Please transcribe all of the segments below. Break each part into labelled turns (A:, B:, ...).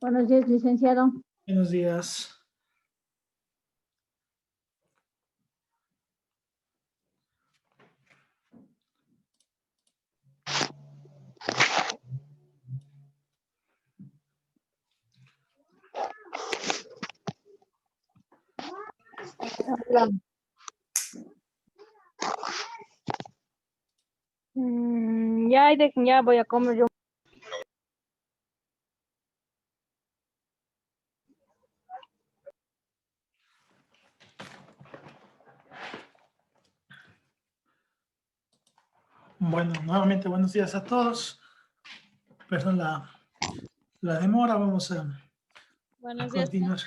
A: Buenos días, licenciado.
B: Buenos días.
A: Hola. Ya, dejen, ya voy a comer yo.
B: Bueno, nuevamente buenos días a todos. Perdón la demora, vamos a continuar.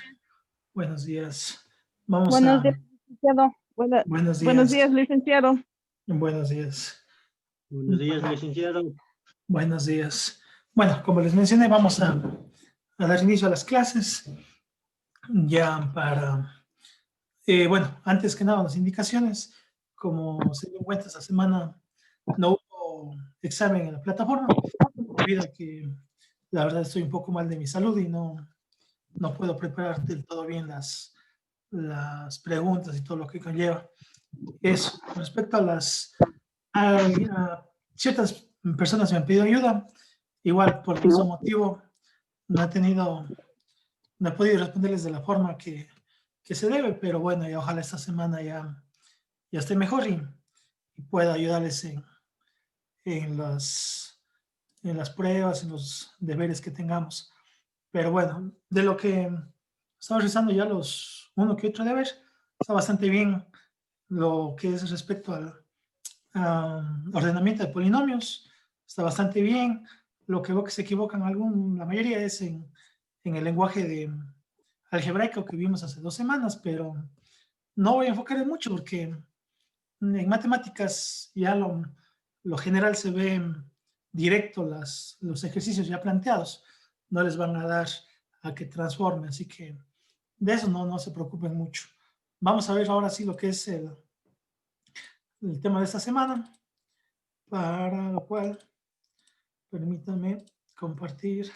B: Buenos días. Vamos
A: Buenos
B: a...
A: días, licenciado.
B: Buenos
A: Buenos
B: días.
A: días, licenciado.
B: Buenos días.
C: Buenos días, licenciado.
B: Buenos días. Bueno, como les mencioné, vamos a dar inicio a las clases. Ya para... bueno, antes que nada, las indicaciones. Como se dio cuenta, esta semana no hubo examen en la plataforma, debido a que la verdad estoy un poco mal de mi salud y no puedo preparar del todo bien las preguntas y todo lo que conlleva. Eso, respecto a a ciertas personas me han pedido ayuda, igual por el mismo motivo no he podido responderles de la forma que se debe, pero bueno, y ojalá esta semana ya esté mejor y pueda ayudarles en las pruebas, en los deberes que tengamos. Pero bueno, de lo que estamos realizando ya uno que otro deber, está bastante bien lo que es respecto al ordenamiento de polinomios, está bastante bien. Lo que veo que se equivocan la mayoría es en el lenguaje de algebraico que vimos hace 2 semanas, pero no voy a enfocar en mucho porque en matemáticas ya lo general se ve directo los ejercicios ya planteados, no les van a dar a que transforme, así que de eso no se preocupen mucho. Vamos a ver ahora sí lo que es el tema de esta semana, para lo cual permítanme compartir.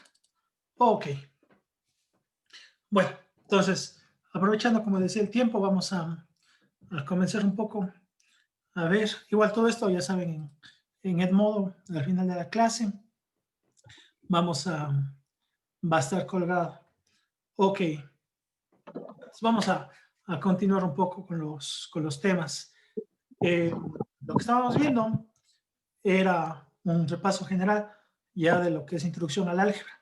B: Ok. Bueno, entonces, aprovechando, como decía, el tiempo, vamos a comenzar un poco a ver. Igual todo esto, ya saben, en Edmodo, al final de la clase, va a estar colgado. Ok. Entonces vamos a continuar un poco con los temas. Lo que estábamos viendo era un repaso general ya de lo que es introducción al álgebra.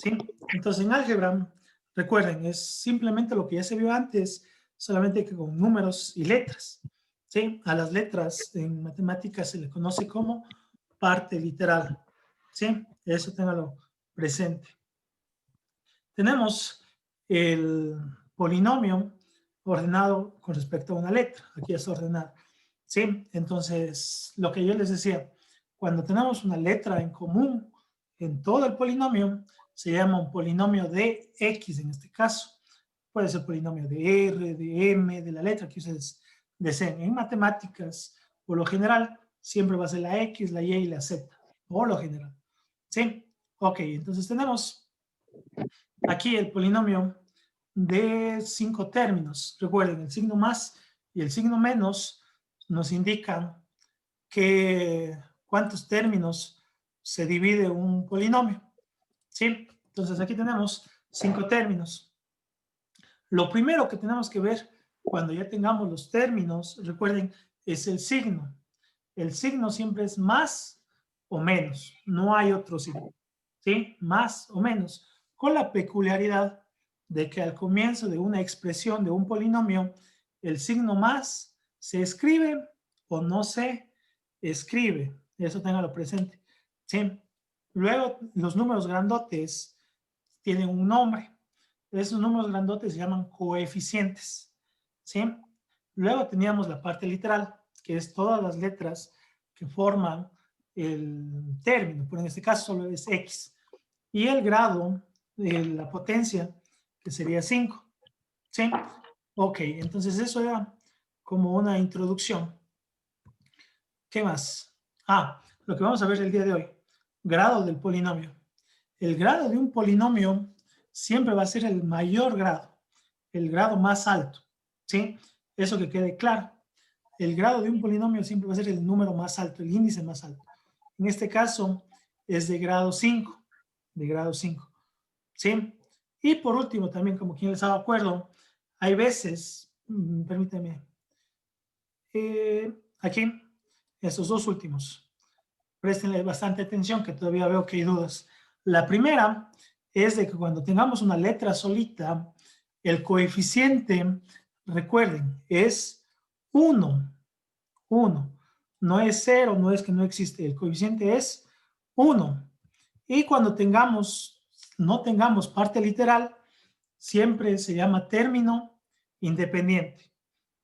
B: ¿Sí? Entonces, en álgebra, recuerden, es simplemente lo que ya se vio antes, solamente que con números y letras. ¿Sí? A las letras en matemáticas se le conoce como parte literal. ¿Sí? Eso téngalo presente. Tenemos el polinomio ordenado con respecto a una letra. Aquí está ordenado. ¿Sí? Entonces, lo que yo les decía, cuando tenemos una letra en común en todo el polinomio, se llama un polinomio de X en este caso. Puede ser polinomio de R, de M, de la letra que ustedes deseen. En matemáticas, por lo general, siempre va a ser la X, la Y y la Z. Por lo general. ¿Sí? Ok, entonces tenemos aquí el polinomio de 5 términos. Recuerden, el signo más y el signo menos nos indican cuántos términos se divide un polinomio. ¿Sí? Entonces aquí tenemos 5 términos. Lo primero que tenemos que ver cuando ya tengamos los términos, recuerden, es el signo. El signo siempre es más o menos, no hay otro signo. ¿Sí? Más o menos, con la peculiaridad de que al comienzo de una expresión de un polinomio, el signo más se escribe o no se escribe. Eso téngalo presente. ¿Sí? Luego, los números grandotes tienen un nombre. Esos números grandotes se llaman coeficientes. ¿Sí? Luego teníamos la parte literal, que es todas las letras que forman el término, pero en este caso solo es X. Y el grado de la potencia, que sería 5. ¿Sí? Ok, entonces eso era como una introducción. ¿Qué más? Lo que vamos a ver el día de hoy. Grado del polinomio. El grado de un polinomio siempre va a ser el mayor grado, el grado más alto, ¿sí? Eso que quede claro. El grado de un polinomio siempre va a ser el número más alto, el índice más alto. En este caso es de grado 5, ¿sí? Y por último, también como quien les haga acuerdo, hay veces, permítame, aquí, estos dos últimos, préstenle bastante atención que todavía veo que hay dudas. La primera es de que cuando tengamos una letra solita, el coeficiente, recuerden, es 1. No es 0, no es que no existe. El coeficiente es 1. Y cuando no tengamos parte literal, siempre se llama término independiente.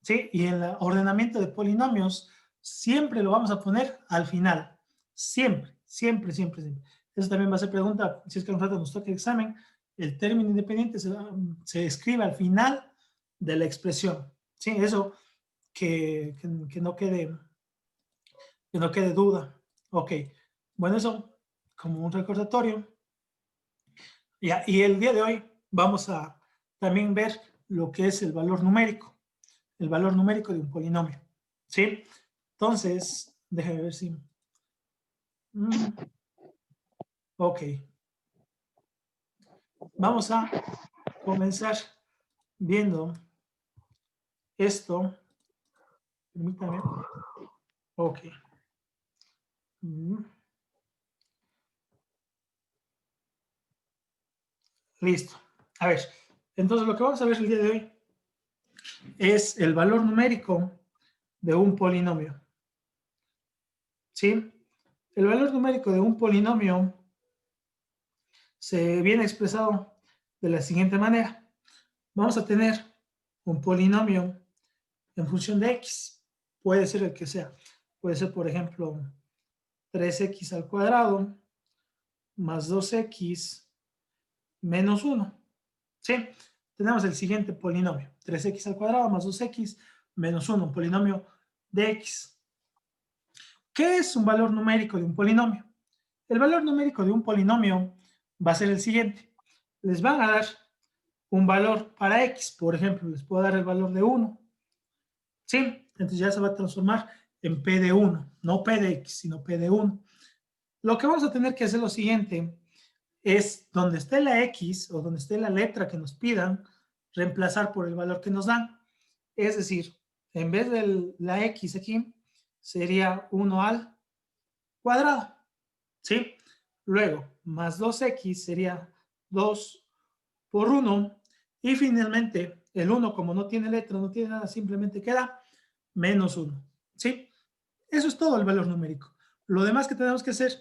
B: ¿Sí? Y en el ordenamiento de polinomios, siempre lo vamos a poner al final. Siempre. Eso también va a ser pregunta, si es que a nosotros nos toca el examen, el término independiente se escribe al final de la expresión. ¿Sí? Eso que no quede duda. Ok, bueno, eso como un recordatorio. Y el día de hoy vamos a también ver lo que es el valor numérico de un polinomio. ¿Sí? Entonces, déjame ver si... Ok. Vamos a comenzar viendo esto. Permítame. Ok. Listo. A ver, entonces lo que vamos a ver el día de hoy es el valor numérico de un polinomio. ¿Sí? El valor numérico de un polinomio se viene expresado de la siguiente manera. Vamos a tener un polinomio en función de x. Puede ser el que sea. Puede ser, por ejemplo, 3x al cuadrado más 2x menos 1. ¿Sí? Tenemos el siguiente polinomio. 3x al cuadrado más 2x menos 1. Un polinomio de x. ¿Qué es un valor numérico de un polinomio? El valor numérico de un polinomio va a ser el siguiente. Les van a dar un valor para x. Por ejemplo, les puedo dar el valor de 1. ¿Sí? Entonces ya se va a transformar en p de 1. No p de x, sino p de 1. Lo que vamos a tener que hacer es lo siguiente. Es donde esté la x o donde esté la letra que nos pidan, reemplazar por el valor que nos dan. Es decir, en vez de la x aquí, sería 1 al cuadrado. ¿Sí? Luego, más 2x sería 2 por 1. Y finalmente, el 1, como no tiene letra, no tiene nada, simplemente queda menos 1. ¿Sí? Eso es todo el valor numérico. Lo demás que tenemos que hacer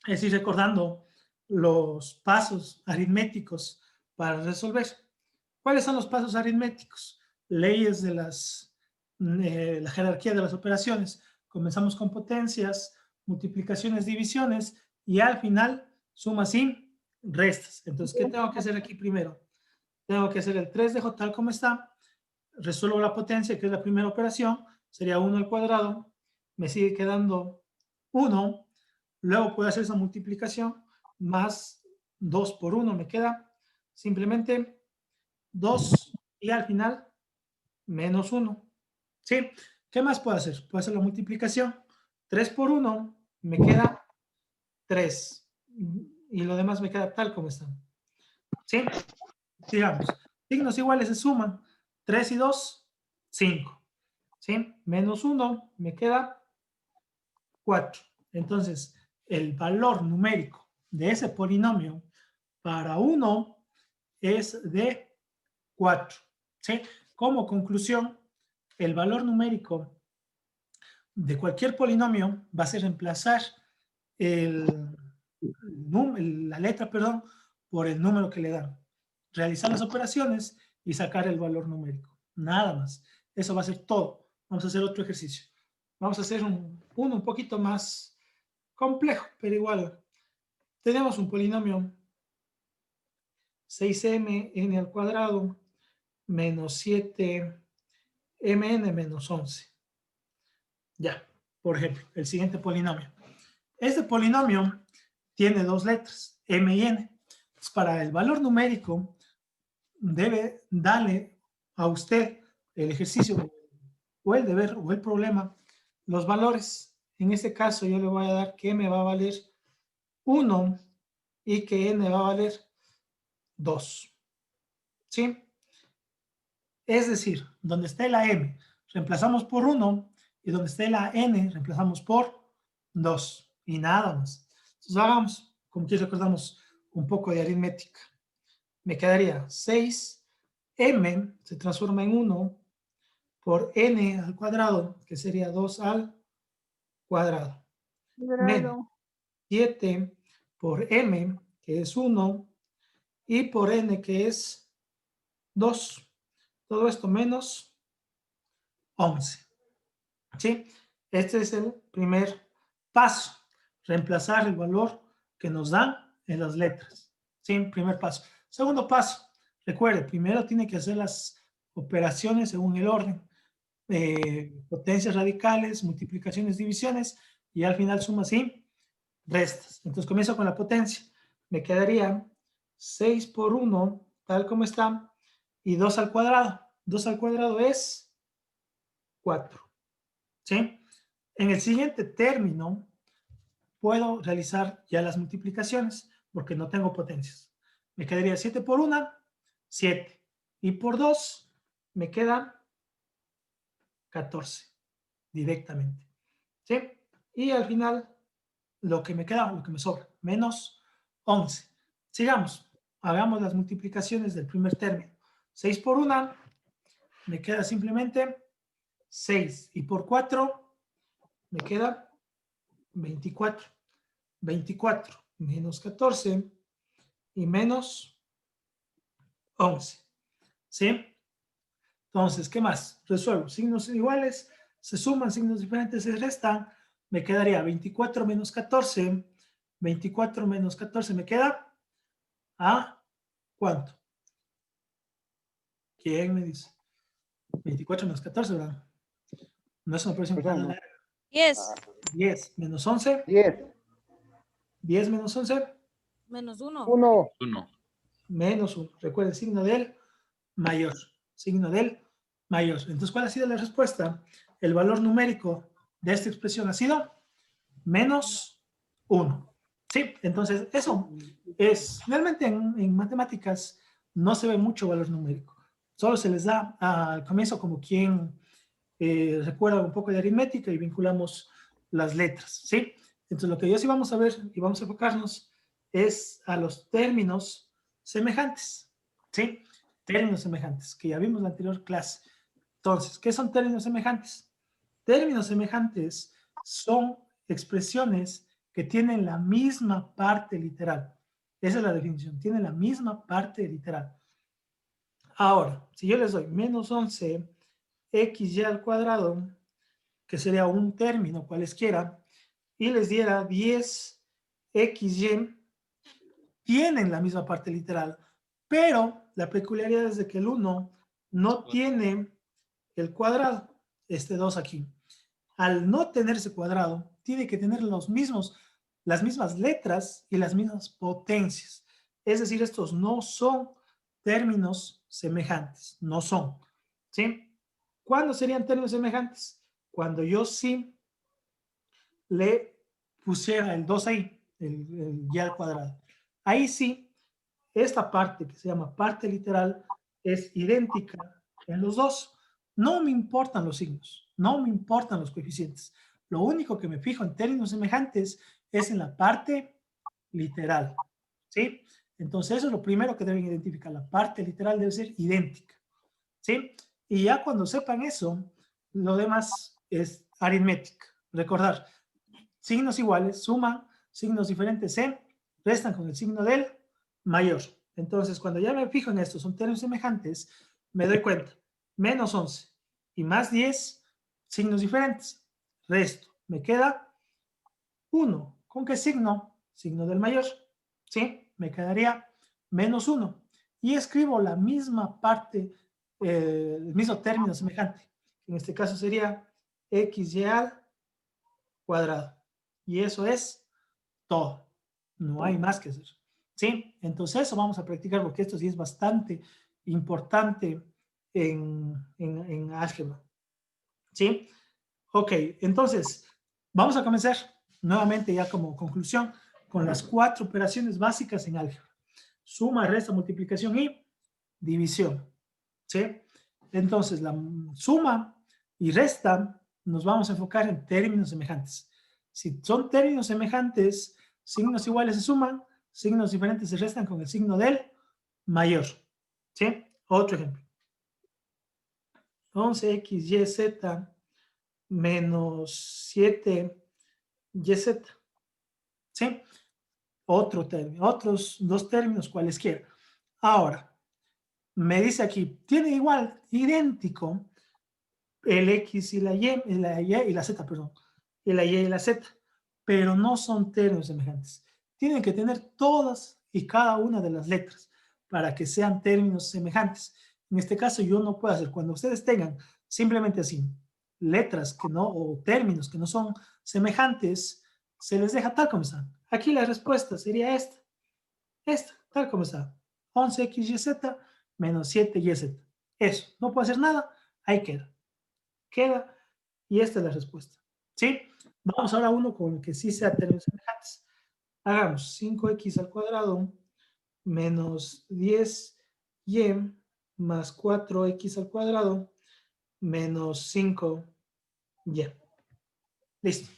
B: es ir recordando los pasos aritméticos para resolver. ¿Cuáles son los pasos aritméticos? Leyes de la jerarquía de las operaciones. Comenzamos con potencias, multiplicaciones, divisiones y al final sumas y restas. Entonces, ¿qué tengo que hacer aquí primero? Tengo que hacer el 3 de j tal como está. Resuelvo la potencia, que es la primera operación. Sería 1 al cuadrado. Me sigue quedando 1. Luego puedo hacer esa multiplicación más 2 por 1. Me queda simplemente 2 y al final menos 1. ¿Sí? ¿Qué más puedo hacer? Puedo hacer la multiplicación. 3 por 1 me queda 3. Y lo demás me queda tal como está. ¿Sí? Digamos, signos iguales se suman. 3 y 2, 5. ¿Sí? Menos 1 me queda 4. Entonces, el valor numérico de ese polinomio para 1 es de 4. ¿Sí? Como conclusión, el valor numérico de cualquier polinomio va a ser reemplazar la letra, por el número que le dan. Realizar las operaciones y sacar el valor numérico. Nada más. Eso va a ser todo. Vamos a hacer otro ejercicio. Vamos a hacer uno un poquito más complejo, pero igual. Tenemos un polinomio 6m al cuadrado menos 7mn menos 11. Ya, por ejemplo, el siguiente polinomio. Este polinomio tiene dos letras, m y n. Para el valor numérico, debe darle a usted el ejercicio o el deber o el problema, los valores. En este caso, yo le voy a dar que m va a valer 1 y que n va a valer 2. ¿Sí? Es decir, donde esté la m, reemplazamos por 1 y donde esté la n, reemplazamos por 2 y nada más. Entonces, hagamos, como que recordamos un poco de aritmética. Me quedaría 6m se transforma en 1 por n al cuadrado, que sería 2 al cuadrado. Menos 7 por m, que es 1, y por n, que es 2. Todo esto menos 11. ¿Sí? Este es el primer paso. Reemplazar el valor que nos dan en las letras. ¿Sí? Primer paso. Segundo paso. Recuerde, primero tiene que hacer las operaciones según el orden. Potencias radicales, multiplicaciones, divisiones, y al final sumas y restas. Entonces comienzo con la potencia. Me quedaría 6 por 1, tal como está, y 2 al cuadrado. 2 al cuadrado es 4. ¿Sí? En el siguiente término puedo realizar ya las multiplicaciones porque no tengo potencias. Me quedaría 7 por 1, 7. Y por 2 me queda 14 directamente. ¿Sí? Y al final lo que me queda, lo que me sobra, menos 11. Sigamos. Hagamos las multiplicaciones del primer término. 6 por 1 me queda simplemente 6. Y por 4 me queda 24. 24 menos 14 y menos 11. ¿Sí? Entonces, ¿qué más? Resuelvo. Signos iguales se suman, signos diferentes se restan. Me quedaría 24 menos 14. 24 menos 14 me queda ¿a cuánto? ¿Quién me dice? 24 menos 14, ¿verdad? No es una operación tan larga.
D: 10
B: 10 menos 11.
E: 10,
B: 10 menos 11
D: menos 1.
E: 1,
F: 1.
B: menos 1. Recuerden, signo del mayor. Signo del mayor. Entonces, ¿cuál ha sido la respuesta? El valor numérico de esta expresión ha sido menos 1. ¿Sí? Entonces, eso es, realmente en matemáticas no se ve mucho valor numérico. Solo se les da al comienzo como quien recuerda un poco de aritmética y vinculamos las letras. ¿Sí? Entonces, lo que yo sí vamos a ver y vamos a enfocarnos es a los términos semejantes. ¿Sí? Términos semejantes, que ya vimos en la anterior clase. Entonces, ¿qué son términos semejantes? Términos semejantes son expresiones que tienen la misma parte literal. Esa es la definición, tienen la misma parte literal. Ahora, si yo les doy menos 11 xy al cuadrado, que sería un término cualesquiera, y les diera 10 xy, tienen la misma parte literal, pero la peculiaridad es de que el 1 no tiene el cuadrado, este 2 aquí. Al no tener ese cuadrado, tiene que tener las mismas letras y las mismas potencias. Es decir, estos no son términos semejantes, no son. ¿Sí? ¿Cuándo serían términos semejantes? Cuando yo sí le pusiera el 2 ahí, el y al cuadrado. Ahí sí, esta parte que se llama parte literal es idéntica en los dos. No me importan los signos, no me importan los coeficientes. Lo único que me fijo en términos semejantes es en la parte literal. ¿Sí? Entonces, eso es lo primero que deben identificar. La parte literal debe ser idéntica. ¿Sí? Y ya cuando sepan eso, lo demás es aritmética. Recordar, signos iguales suman, signos diferentes se restan con el signo del mayor. Entonces, cuando ya me fijo en esto, son términos semejantes, me doy cuenta, menos 11 y más 10, signos diferentes. Resto, me queda 1. ¿Con qué signo? Signo del mayor. ¿Sí? Me quedaría menos 1. Y escribo la misma parte, el mismo término semejante. En este caso sería xy al cuadrado. Y eso es todo. No hay más que hacer. ¿Sí? Entonces eso vamos a practicar porque esto sí es bastante importante en álgebra. ¿Sí? Ok, entonces vamos a comenzar nuevamente ya como conclusión con las 4 operaciones básicas en álgebra. Suma, resta, multiplicación y división. ¿Sí? Entonces la suma y resta nos vamos a enfocar en términos semejantes. Si son términos semejantes, signos iguales se suman, signos diferentes se restan con el signo del mayor. ¿Sí? Otro ejemplo. 11xyz menos 7yz. ¿Sí? Otro término, otros 2 términos cualesquiera. Ahora, me dice aquí, tiene igual, idéntico, el x y la y la z, perdón, y la y y la z, pero no son términos semejantes. Tienen que tener todas y cada una de las letras para que sean términos semejantes. En este caso yo no puedo hacer, cuando ustedes tengan simplemente así, letras que no, o términos que no son semejantes, se les deja tal como están. Aquí la respuesta sería esta, tal como está. 11xyz menos 7yz. Eso, no puedo hacer nada, ahí queda, y esta es la respuesta. ¿Sí? Vamos ahora a uno con el que sí sea términos semejantes. Hagamos 5x al cuadrado menos 10y más 4x al cuadrado menos 5y. Listo.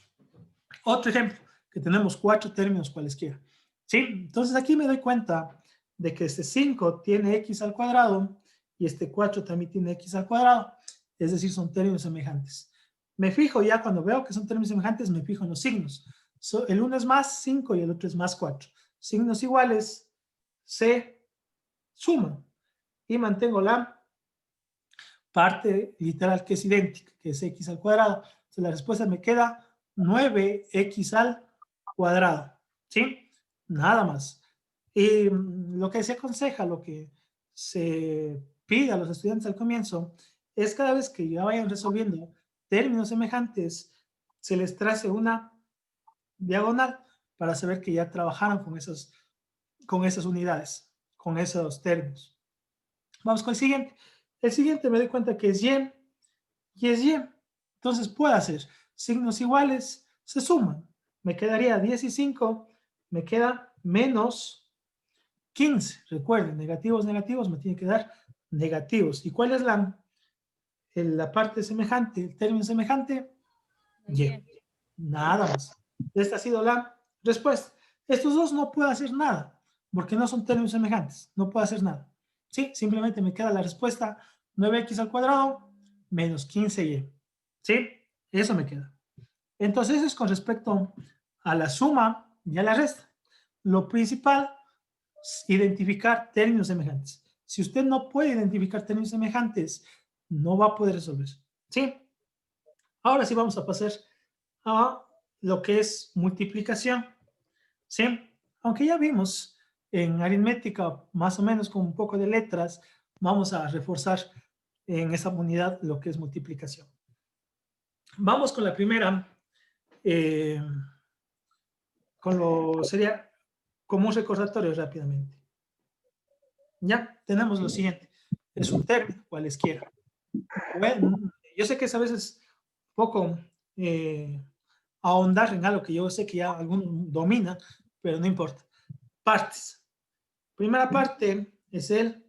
B: Otro ejemplo, que tenemos 4 términos cualesquiera. ¿Sí? Entonces aquí me doy cuenta de que este 5 tiene x al cuadrado y este 4 también tiene x al cuadrado. Es decir, son términos semejantes. Me fijo ya cuando veo que son términos semejantes, me fijo en los signos. El uno es más 5 y el otro es más 4. Signos iguales se suman y mantengo la parte literal que es idéntica, que es x al cuadrado. Entonces la respuesta me queda 9x al cuadrado. ¿Sí? Nada más. Y lo que se aconseja, lo que se pide a los estudiantes al comienzo, es cada vez que ya vayan resolviendo términos semejantes, se les trace una diagonal para saber que ya trabajaron con esas unidades, con esos términos. Vamos con el siguiente. El siguiente me doy cuenta que es y es y. Entonces puedo hacer signos iguales, se suman. Me quedaría 10 y 5, me queda menos 15. Recuerden, negativos, negativos, me tiene que dar negativos. ¿Y cuál es la parte semejante, el término semejante? Y. Nada más. Esta ha sido la respuesta. Estos dos no puedo hacer nada, porque no son términos semejantes. No puedo hacer nada. ¿Sí? Simplemente me queda la respuesta 9x al cuadrado menos 15y. ¿Sí? Eso me queda. Entonces, eso es con respecto a la suma y a la resta. Lo principal es identificar términos semejantes. Si usted no puede identificar términos semejantes, no va a poder resolver. ¿Sí? Ahora sí vamos a pasar a lo que es multiplicación. ¿Sí? Aunque ya vimos en aritmética, más o menos con un poco de letras, vamos a reforzar en esa unidad lo que es multiplicación. Vamos con la primera, sería como un recordatorio rápidamente. Ya, tenemos lo siguiente. Es un término, cualesquiera. Bueno, yo sé que es a veces poco ahondar en algo que yo sé que ya alguno domina, pero no importa. Partes. Primera parte es el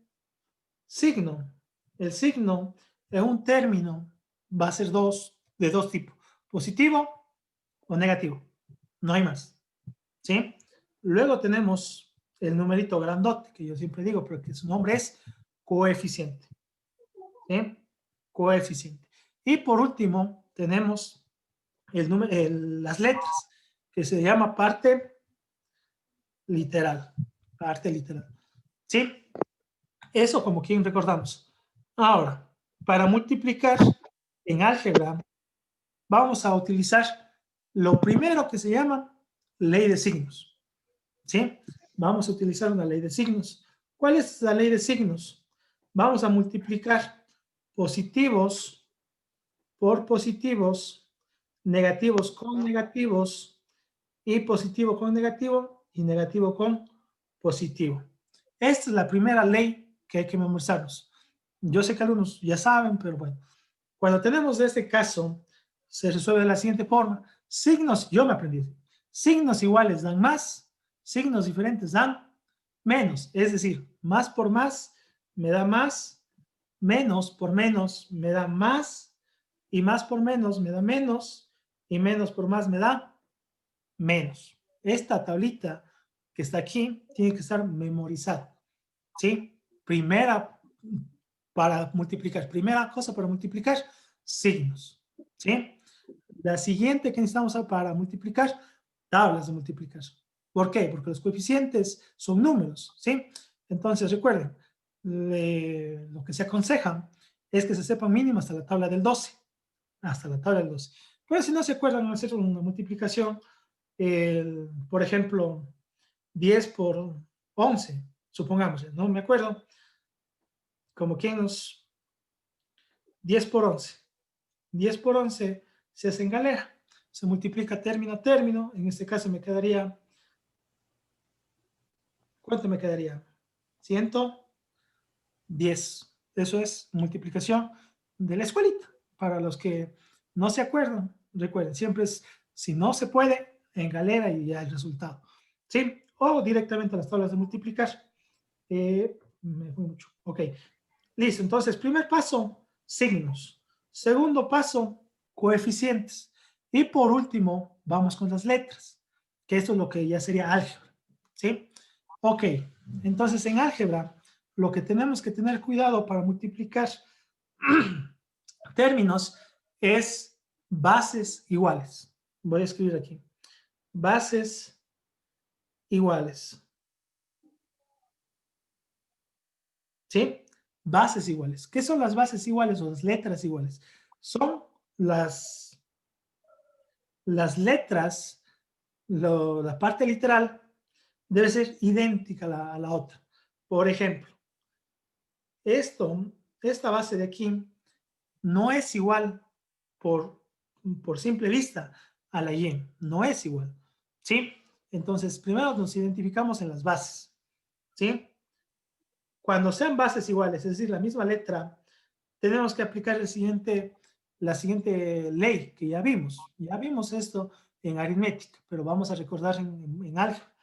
B: signo. El signo es un término, va a ser de dos tipos, positivo o negativo. No hay más. ¿Sí? Luego tenemos el numerito grandote, que yo siempre digo, pero que su nombre es coeficiente. ¿Sí? Coeficiente. Y por último, tenemos las letras, que se llama parte literal. Parte literal. ¿Sí? Eso como quien recordamos. Ahora, para multiplicar en álgebra, vamos a utilizar lo primero que se llama ley de signos. ¿Sí? Vamos a utilizar una ley de signos. ¿Cuál es la ley de signos? Vamos a multiplicar positivos por positivos, negativos con negativos, y positivo con negativo, y negativo con positivo. Esta es la primera ley que hay que memorizarnos. Yo sé que algunos ya saben, pero bueno. Cuando tenemos este caso, se resuelve de la siguiente forma. Signos, yo me aprendí. Signos iguales dan más, signos diferentes dan menos. Es decir, más por más me da más, menos por menos me da más, y más por menos me da menos, y menos por más me da menos. Esta tablita que está aquí tiene que estar memorizada. ¿Sí? Primera para multiplicar. Primera cosa para multiplicar, signos. ¿Sí? La siguiente que necesitamos para multiplicar, tablas de multiplicar. ¿Por qué? Porque los coeficientes son números. ¿Sí? Entonces, recuerden, lo que se aconseja es que se sepa mínimo hasta la tabla del 12. Hasta la tabla del 12. Pero si no se acuerdan, hacer una multiplicación, por ejemplo, 10 por 11, supongamos, no me acuerdo, como que nos 10 por 11. 10 por 11 se hace en galera, se multiplica término a término, en este caso me quedaría, ¿cuánto me quedaría? 110. Eso es multiplicación de la escuelita. Para los que no se acuerdan, recuerden, siempre es, si no se puede, en galera y ya el resultado. ¿Sí? O directamente a las tablas de multiplicar. Me fue mucho. Ok. Listo. Entonces, primer paso, signos. Segundo paso, coeficientes. Y por último, vamos con las letras, que esto es lo que ya sería álgebra. ¿Sí? Ok. Entonces, en álgebra, lo que tenemos que tener cuidado para multiplicar términos es bases iguales. Voy a escribir aquí. Bases iguales. ¿Sí? Bases iguales. ¿Qué son las bases iguales o las letras iguales? Son las letras, la parte literal debe ser idéntica a la otra. Por ejemplo, esta base de aquí no es igual por simple vista a la Y. No es igual. ¿Sí? Entonces, primero nos identificamos en las bases. ¿Sí? Cuando sean bases iguales, es decir, la misma letra, tenemos que aplicar la siguiente ley que ya vimos. Ya vimos esto en aritmética, pero vamos a recordar en álgebra.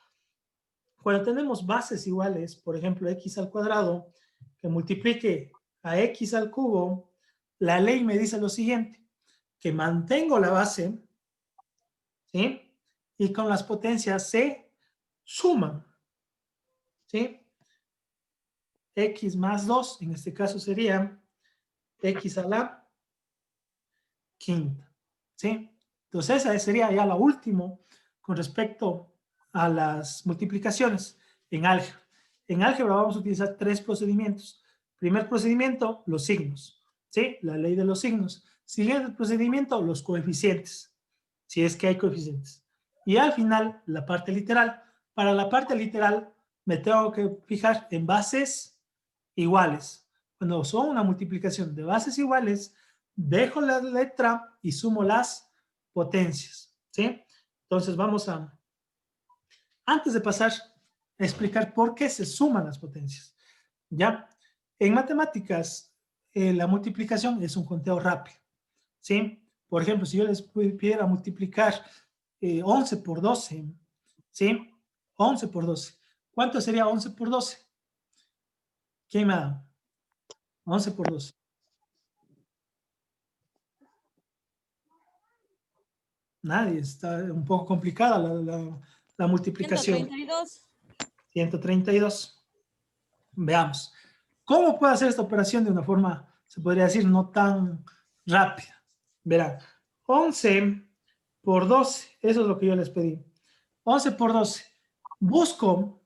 B: Cuando tenemos bases iguales, por ejemplo, x al cuadrado, que multiplique a x al cubo, la ley me dice lo siguiente, que mantengo la base, ¿sí? Y con las potencias se suman, ¿sí? X más 2, en este caso sería x a la quinta, ¿sí? Entonces esa sería ya la última con respecto a las multiplicaciones en álgebra. En álgebra vamos a utilizar 3 procedimientos. Primer procedimiento, los signos, ¿sí? La ley de los signos. Siguiente procedimiento, los coeficientes, si es que hay coeficientes. Y al final, la parte literal. Para la parte literal, me tengo que fijar en bases iguales. Cuando son una multiplicación de bases iguales, dejo la letra y sumo las potencias, ¿sí? Entonces vamos a, antes de pasar a explicar por qué se suman las potencias, ¿ya? En matemáticas, la multiplicación es un conteo rápido, ¿sí? Por ejemplo, si yo les pidiera multiplicar 11 por 12, ¿sí? 11 por 12. ¿Cuánto sería 11 por 12? ¿Quién me da? 11 por 12. Nadie, está un poco complicada la multiplicación.
D: 132.
B: 132. Veamos. ¿Cómo puedo hacer esta operación de una forma, se podría decir, no tan rápida? Verán, 11 por 12, eso es lo que yo les pedí. 11 por 12. Busco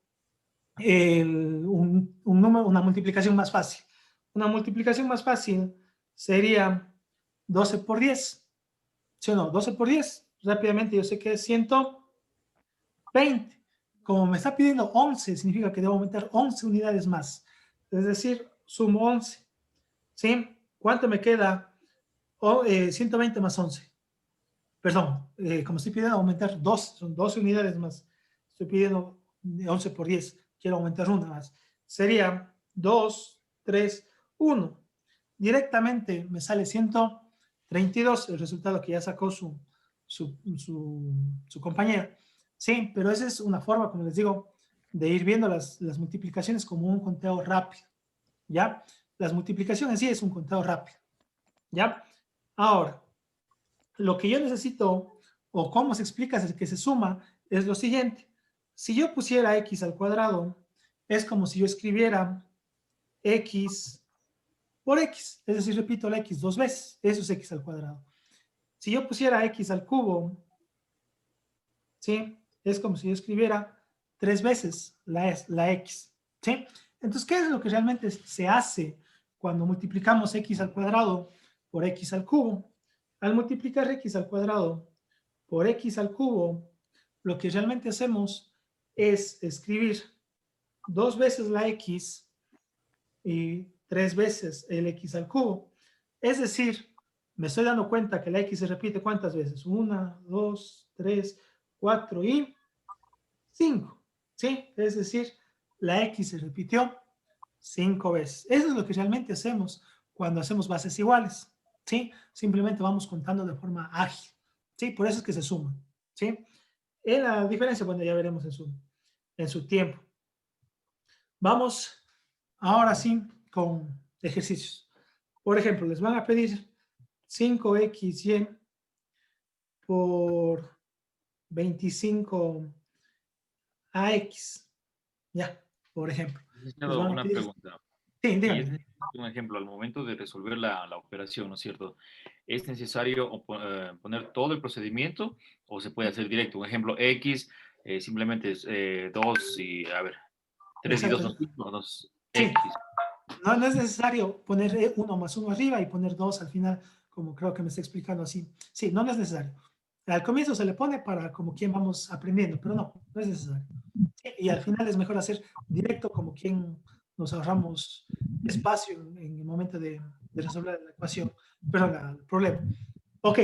B: un número, una multiplicación más fácil. Una multiplicación más fácil sería 12 por 10. ¿Sí o no? 12 por 10. Rápidamente yo sé que es 120. Como me está pidiendo 11, significa que debo aumentar 11 unidades más. Es decir, sumo 11. ¿Sí? ¿Cuánto me queda? 120 más 11. Perdón, como estoy pidiendo aumentar 2, son 12 unidades más. Estoy pidiendo 11 por 10. quiero aumentar una más. Sería 2, 3, 1. Directamente me sale 132, el resultado que ya sacó su compañera. Sí, pero esa es una forma, como les digo, de ir viendo las multiplicaciones como un conteo rápido. ¿Ya? Las multiplicaciones en sí es un conteo rápido. ¿Ya? Ahora, lo que yo necesito, o cómo se explica que se suma, es lo siguiente. Si yo pusiera x al cuadrado, es como si yo escribiera x por x. Es decir, repito la x 2 veces. Eso es x al cuadrado. Si yo pusiera x al cubo, ¿sí? Es como si yo escribiera 3 veces la x. ¿Sí? Entonces, ¿qué es lo que realmente se hace cuando multiplicamos x al cuadrado por x al cubo? Al multiplicar x al cuadrado por x al cubo, lo que realmente hacemos es escribir 2 veces la x y 3 veces el x al cubo. Es decir, me estoy dando cuenta que la x se repite ¿cuántas veces? 1, 2, 3, 4 y 5. ¿Sí? Es decir, la x se repitió 5 veces. Eso es lo que realmente hacemos cuando hacemos bases iguales. ¿Sí? Simplemente vamos contando de forma ágil. ¿Sí? Por eso es que se suman. ¿Sí? En la diferencia, bueno, ya veremos en su tiempo. Vamos ahora sí con ejercicios. Por ejemplo, les van a pedir 5x por 25 AX. Ya, por ejemplo. Les van a
D: Una
B: pedir...
D: pregunta.
B: Sí,
D: Y es
B: díganme.
D: necesario, un ejemplo, al momento de resolver la operación, ¿no es cierto? ¿Es necesario poner todo el procedimiento o se puede hacer directo? Un ejemplo, X simplemente es 2 y, a ver, 3 y 2
B: Exacto.
D: son 5, 2
B: Sí,
D: X.
B: no es necesario poner 1 más 1 arriba y poner 2 al final, como creo que me está explicando así. Sí, no es necesario. Al comienzo se le pone para como quien vamos aprendiendo, pero no es necesario. Sí, y al final es mejor hacer directo como quien nos ahorramos espacio en el momento de resolver la ecuación, pero el problema. Ok,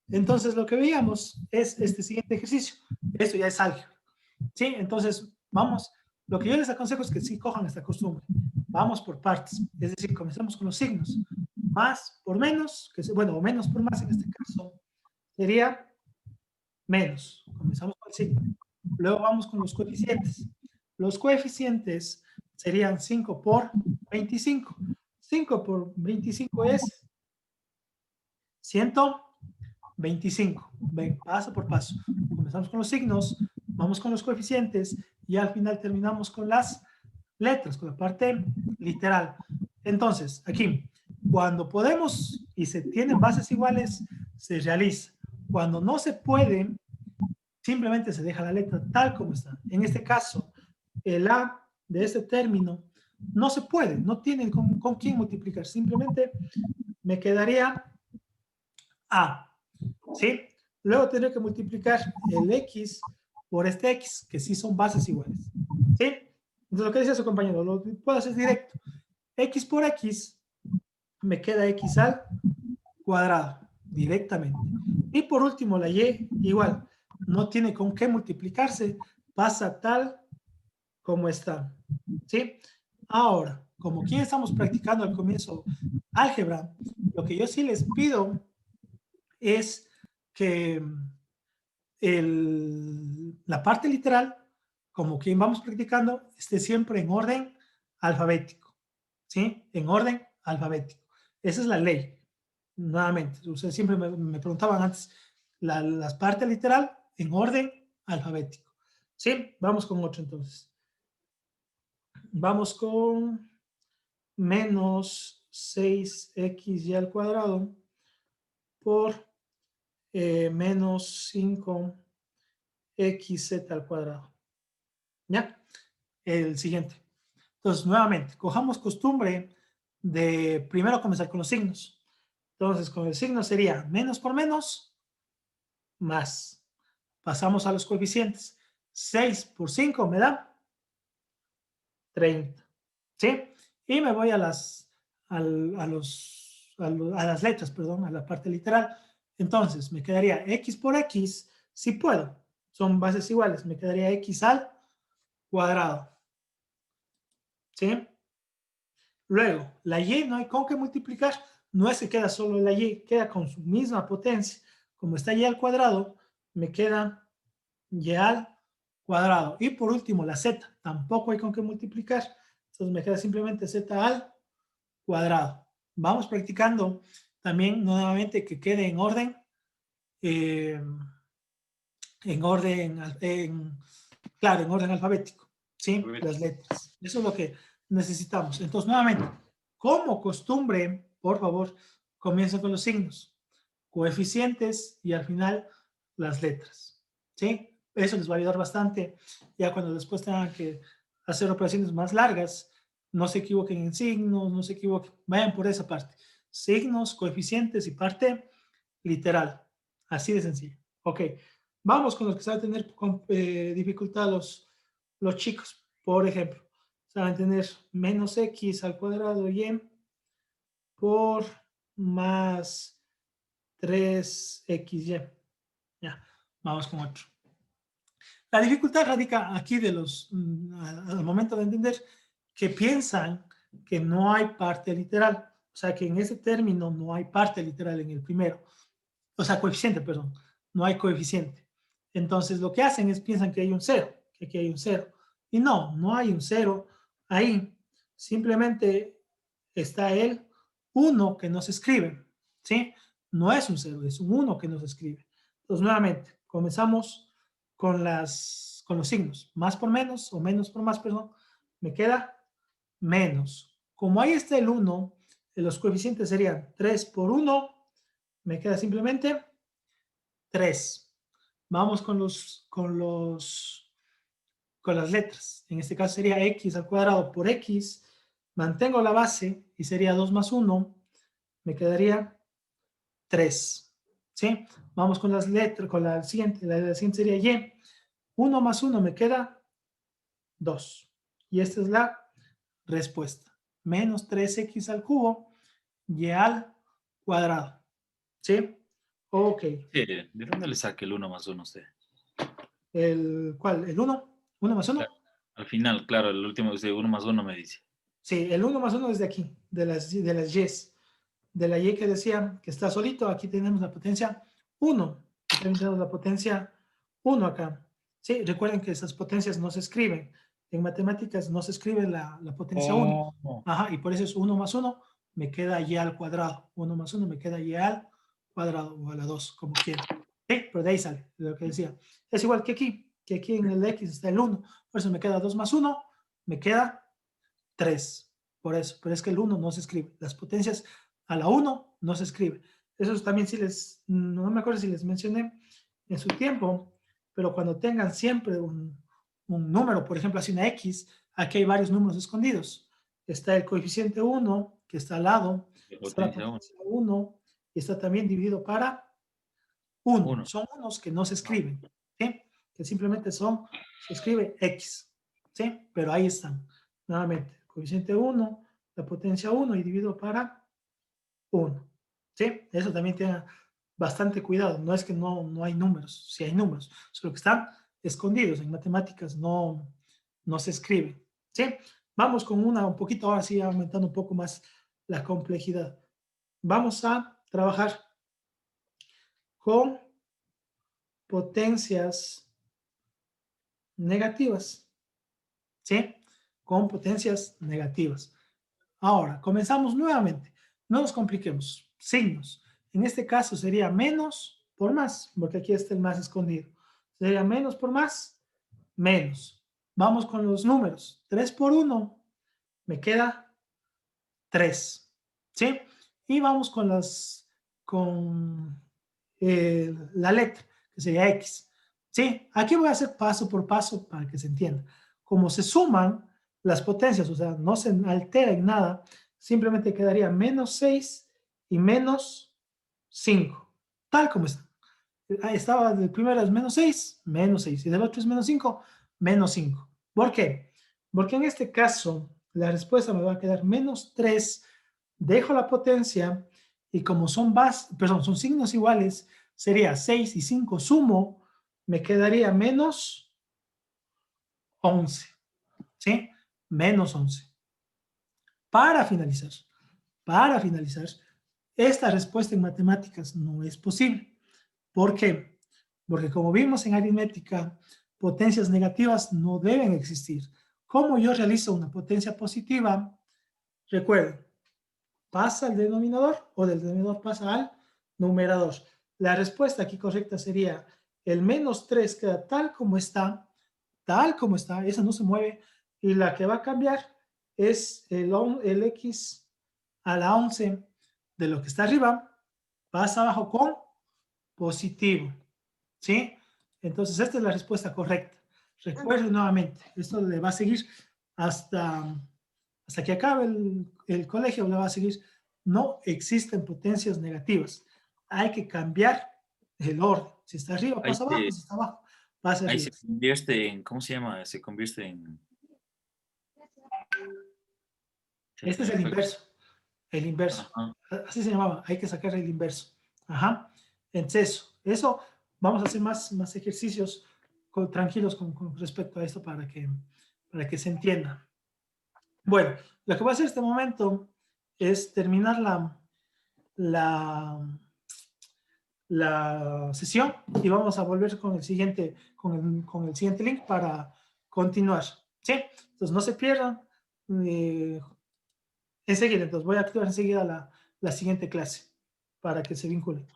B: entonces lo que veíamos es este siguiente ejercicio. Esto ya es álgebra. ¿Sí? Entonces, vamos. Lo que yo les aconsejo es que sí cojan esta costumbre. Vamos por partes. Es decir, comenzamos con los signos. Más por menos, bueno, o menos por más en este caso, sería menos. Comenzamos con el signo. Luego vamos con los coeficientes. Los coeficientes serían 5 por 25. 5 por 25 es 125. Ven, paso por paso. Comenzamos con los signos, vamos con los coeficientes y al final terminamos con las letras, con la parte literal. Entonces, aquí, cuando podemos y se tienen bases iguales, se realiza. Cuando no se puede, simplemente se deja la letra tal como está. En este caso, el A de este término no se puede, no tiene con quién multiplicar. Simplemente me quedaría A. ¿Sí? Luego tendré que multiplicar el X por este X, que sí son bases iguales. ¿Sí? Entonces, lo que dice su compañero, lo puedo hacer directo. X por X me queda X al cuadrado, directamente. Y por último, la Y, igual, no tiene con qué multiplicarse, pasa tal como está. ¿Sí? Ahora, como aquí estamos practicando al comienzo álgebra, lo que yo sí les pido es que la parte literal, como quien vamos practicando, esté siempre en orden alfabético. ¿Sí? En orden alfabético. Esa es la ley. Nuevamente, ustedes siempre me preguntaban antes, la parte literal en orden alfabético. ¿Sí? Vamos con otro entonces. Vamos con menos 6xy al cuadrado por menos 5xz al cuadrado. ¿Ya? El siguiente. Entonces, nuevamente, cojamos costumbre de primero comenzar con los signos. Entonces, con el signo sería menos por menos, más. Pasamos a los coeficientes. 6 por 5 me da 30. ¿Sí? Y me voy a las letras, perdón, a la parte literal. Entonces, me quedaría x por x, si puedo. Son bases iguales. Me quedaría x al cuadrado. ¿Sí? Luego, la y no hay con qué multiplicar. No es que queda solo la y, queda con su misma potencia. Como está y al cuadrado, me queda y al cuadrado. Y por último, la z. Tampoco hay con qué multiplicar. Entonces me queda simplemente z al cuadrado. Vamos practicando también nuevamente que quede en orden. Claro, en orden alfabético. ¿Sí? Las letras. Eso es lo que necesitamos. Entonces, nuevamente, como costumbre, por favor, comiencen con los signos, coeficientes y al final las letras. ¿Sí? Eso les va a ayudar bastante. Ya cuando después tengan que hacer operaciones más largas, no se equivoquen en signos, no se equivoquen. Vayan por esa parte. Signos, coeficientes y parte literal. Así de sencillo. Ok. Vamos con los que saben tener dificultad los chicos. Por ejemplo, saben tener menos x al cuadrado y por más 3xy. Ya, vamos con otro. La dificultad radica aquí al momento de entender que piensan que no hay parte literal. O sea, que en ese término no hay parte literal en el primero. O sea, coeficiente, perdón. No hay coeficiente. Entonces, lo que hacen es piensan que hay un cero, que aquí hay un cero. Y no hay un cero ahí. Simplemente está el 1 que no se escribe. ¿Sí? No es un cero, es un 1 que no se escribe. Entonces, nuevamente, comenzamos con los signos. Más por menos o menos por más, perdón. Me queda menos. Como ahí está el 1, los coeficientes serían 3 por 1, me queda simplemente 3. Vamos con las letras. En este caso sería x al cuadrado por x. Mantengo la base y sería 2 más 1. Me quedaría 3. ¿Sí? Vamos con las letras, con la siguiente. La siguiente sería y. 1 más 1 me queda 2. Y esta es la respuesta. Menos 3x al cubo y al cuadrado. ¿Sí? Ok.
D: ¿De dónde le saque el 1 más 1 a usted?
B: ¿Cuál? ¿El 1? ¿1 más 1?
D: Claro. Al final, claro, el último de 1 más 1 me dice.
B: Sí, el 1 más 1 es de aquí, de las y's. De la y que decía que está solito, aquí tenemos la potencia 1. También tenemos la potencia 1 acá. Sí, recuerden que esas potencias no se escriben. En matemáticas no se escribe la potencia 1. Ajá, y por eso es 1 más 1, me queda y al cuadrado. 1 más 1 me queda y al cuadrado, o a la 2, como quieran. Sí, pero de ahí sale, de lo que decía. Es igual que aquí en el x está el 1. Por eso me queda 2 más 1, me queda 3. Por eso, pero es que el 1 no se escribe. Las potencias a la 1 no se escribe. Eso también no me acuerdo si les mencioné en su tiempo, pero cuando tengan siempre un número, por ejemplo, así una X, aquí hay varios números escondidos. Está el coeficiente 1, que está al lado, está la potencia 1, y está también dividido para 1. Son unos que no se escriben, ¿sí? Que simplemente se escribe X, ¿sí? Pero ahí están, nuevamente, coeficiente 1, la potencia 1 y dividido para 1, ¿sí? Eso también tiene bastante cuidado, no es que no hay números, sí hay números, solo que están escondidos, en matemáticas no se escriben, ¿sí? Vamos con un poquito, ahora sí, aumentando un poco más la complejidad. Vamos a trabajar con potencias negativas, ¿sí? Con potencias negativas. Ahora, comenzamos nuevamente. No nos compliquemos. Signos. En este caso sería menos por más, porque aquí está el más escondido. Sería menos por más, menos. Vamos con los números. 3 por 1, me queda 3. ¿Sí? Y vamos con la letra, que sería X. ¿Sí? Aquí voy a hacer paso por paso para que se entienda. Como se suman las potencias, o sea, no se altera en nada, simplemente quedaría menos 6 y menos 5. Tal como está. Estaba del primero es menos 6, y del otro es menos 5, menos 5. ¿Por qué? Porque en este caso la respuesta me va a quedar menos 3, dejo la potencia y como son signos iguales, sería 6 y 5 sumo, me quedaría menos 11, ¿sí? Menos 11. Para finalizar, esta respuesta en matemáticas no es posible. ¿Por qué? Porque como vimos en aritmética, potencias negativas no deben existir. ¿Cómo yo realizo una potencia positiva? Recuerden, pasa al denominador o del denominador pasa al numerador. La respuesta aquí correcta sería el menos 3 queda tal como está, esa no se mueve, y la que va a cambiar es el x a la 11 de lo que está arriba, pasa abajo con positivo, ¿sí? Entonces esta es la respuesta correcta. Recuerden nuevamente, esto le va a seguir hasta que acabe el colegio, le va a seguir. No existen potencias negativas. Hay que cambiar el orden. Si está arriba,
D: Ahí
B: pasa abajo. Si está abajo, pasa
D: ahí
B: arriba.
D: se convierte en, ¿cómo se llama? Se convierte en...
B: Este es el inverso. El inverso.
D: Ajá.
B: Así se llamaba. Hay que sacar el inverso. Ajá. Entonces, eso, vamos a hacer más ejercicios tranquilos con respecto a esto para que se entienda. Bueno, lo que voy a hacer en este momento es terminar la sesión y vamos a volver con el siguiente link para continuar. ¿Sí? Entonces, no se pierdan. Enseguida, entonces voy a activar enseguida la siguiente clase para que se vincule.